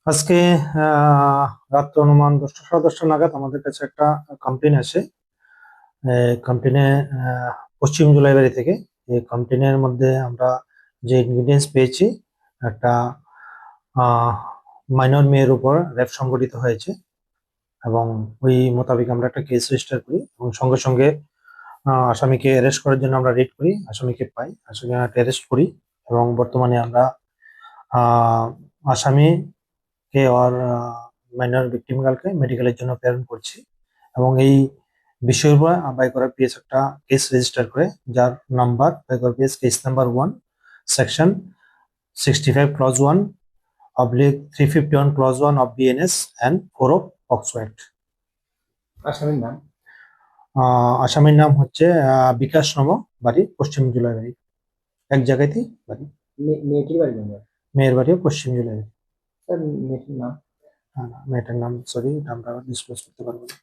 আজকে রাত্র অনুমান 10টা সাড়ে 10টা নাগাদ আমাদের কাছে একটা কমপ্লেন আসে। কমপ্লেনে পশ্চিম জুলাইবাড়ি থেকে। এই কমপ্লেনের মধ্যে আমরা যে ইনগ্রিডিয়েন্টস পেয়েছি, একটা মাইনর মেয়ের উপর রেপ সংঘটিত হয়েছে এবং ওই মোতাবেক আমরা একটা কেস রেজিস্টার করি এবং সঙ্গে সঙ্গে আসামিকে অ্যারেস্ট করার জন্য আমরা রেড করি, আসামিকে পাই, আসামিকে অ্যারেস্ট করি এবং বর্তমানে আমরা আহ, আসামিকে আর মাইনর ভিকটিম গার্লকে মেডিকেলের জন্য প্রেরণ করছি এবং এই বিষয়ের উপর বাইকরা পিএস একটা কেস রেজিস্টার করে, যার number Baikra PS case number 1 section 65 clause 1 oblique 351 clause 1 of BNS and 4 of POCSO act. আসামির নাম? আসামির নাম হচ্ছে বিকাশ নম, বাড়ি পশ্চিম জুলাইবাড়ি, এক জায়গাতেই বাড়ি। মেয়েটির বাড়ি কোন জায়গায়? মেয়ের বাড়িও পশ্চিম জুলাইবাড়ি। স্যার মেয়েটির নাম? মেয়েটার নাম সরি, আমরা ডিসক্লোজ করতে পারবো না।